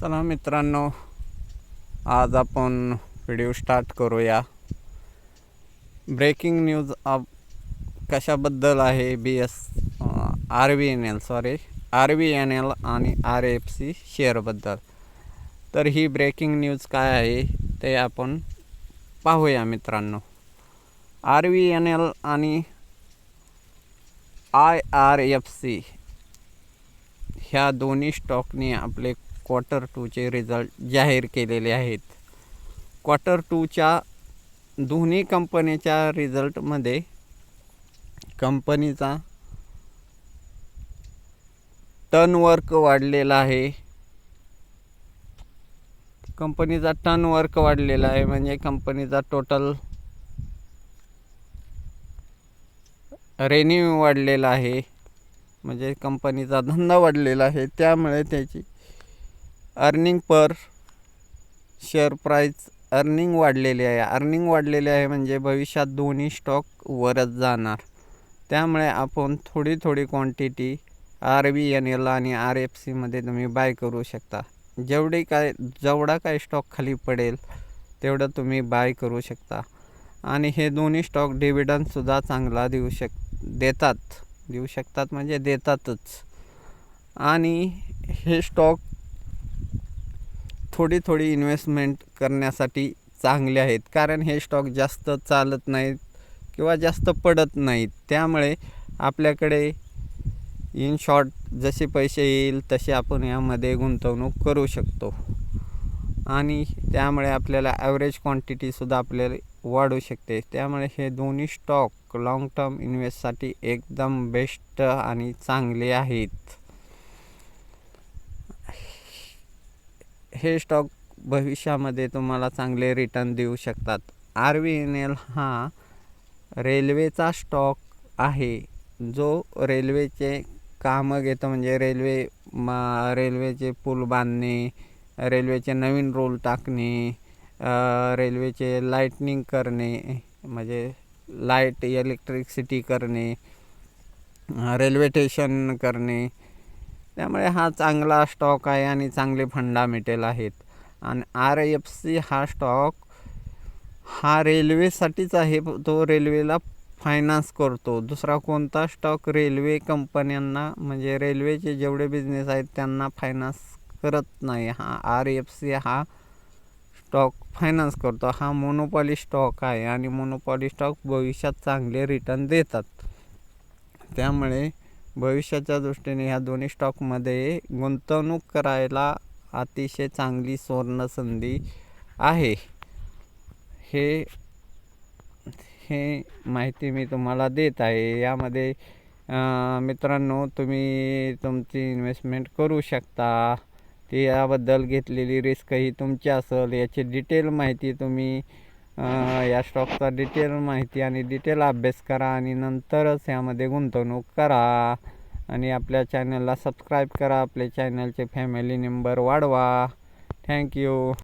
चला मित्रांनो, आज आपण व्हिडिओ स्टार्ट करूया. ब्रेकिंग न्यूज कशाबद्दल आहे? RVNL आणि RFC शेअरबद्दल. तर ही ब्रेकिंग न्यूज काय आहे ते आपण पाहूया मित्रांनो. RVNL आणि IRFC ह्या दोन्ही स्टॉकने आपले Q2 रिझल्ट जाहीर केलेले आहेत. Q2 दोन्ही कंपनीच्या रिझल्टमध्ये कंपनीचा टर्नओव्हर वाढलेला आहे. म्हणजे कंपनीचा टोटल रेव्हेन्यू वाढलेला आहे, म्हणजे कंपनीचा धंदा वाढलेला आहे. त्यामुळे त्याची earning per share price earning वाढलेली आहे म्हणजे भविष्यात दोन्ही स्टॉक वरच जाणार. त्यामुळे आपण थोडी क्वांटिटी RVNL आणि RFC मध्ये तुम्ही बाय करू शकता. जेवढा काय स्टॉक खाली पडेल तेवढं तुम्ही बाय करू शकता. आणि हे दोन्ही स्टॉक डिव्हिडंडसुद्धा चांगला देऊ शकतात म्हणजे देतातच. आणि हे स्टॉक थोडी इन्व्हेस्टमेंट करण्यासाठी चांगले आहेत, कारण हे स्टॉक जास्त चालत नाहीत किंवा जास्त पडत नाहीत. त्यामुळे आपल्याकडे इन शॉर्ट जसे पैसे येईल तसे आपण यामध्ये गुंतवणूक करू शकतो. आणि त्यामुळे आपल्याला ॲव्हरेज क्वांटिटीसुद्धा आपल्याला वाढू शकते. त्यामुळे हे दोन्ही स्टॉक लॉंग टर्म इन्व्हेस्टसाठी एकदम बेस्ट आणि चांगले आहेत. हे स्टॉक भविष्यामध्ये तुम्हाला चांगले रिटर्न देऊ शकतात. RVNL हा रेल्वेचा स्टॉक आहे, जो रेल्वेचे कामं घेतो. म्हणजे रेल्वेचे पूल बांधणे, रेल्वेचे नवीन रोल टाकणे, रेल्वेचे लाईटनिंग करणे, म्हणजे लाईट इलेक्ट्रिसिटी करणे, रेल्वे स्टेशन करणे. त्यामुळे हा चांगला स्टॉक आहे आणि चांगले फंडामेंटल आहेत. आणि RFC हा स्टॉक हा रेल्वेसाठीच आहे, तो रेल्वेला फायनान्स करतो. दुसरा कोणता स्टॉक रेल्वे कंपन्यांना म्हणजे रेल्वेचे जेवढे बिझनेस आहेत त्यांना फायनान्स करत नाही. हा RFC हा स्टॉक फायनान्स करतो. हा मोनोपॉली स्टॉक आहे आणि मोनोपॉली स्टॉक भविष्यात चांगले रिटर्न देतात. त्यामुळे भविष्याच्या दृष्टीने ह्या दोन्ही स्टॉकमध्ये गुंतवणूक करायला अतिशय चांगली सुवर्ण संधी आहे. हे माहिती मी तुम्हाला देत आहे. यामध्ये मित्रांनो, तुम्ही तुमची इन्व्हेस्टमेंट करू शकता. ती याबद्दल घेतलेली रिस्कही तुमची असेल. याची डिटेल माहिती तुम्ही या स्टॉकचा डिटेल माहिती आणि डिटेल अभ्यास करा आणि नंतरच यामध्ये गुंतवणूक करा. आणि आपल्या चॅनलला सबस्क्राईब करा. आपल्या चॅनलचे फॅमिली मेंबर वाढवा. थँक्यू.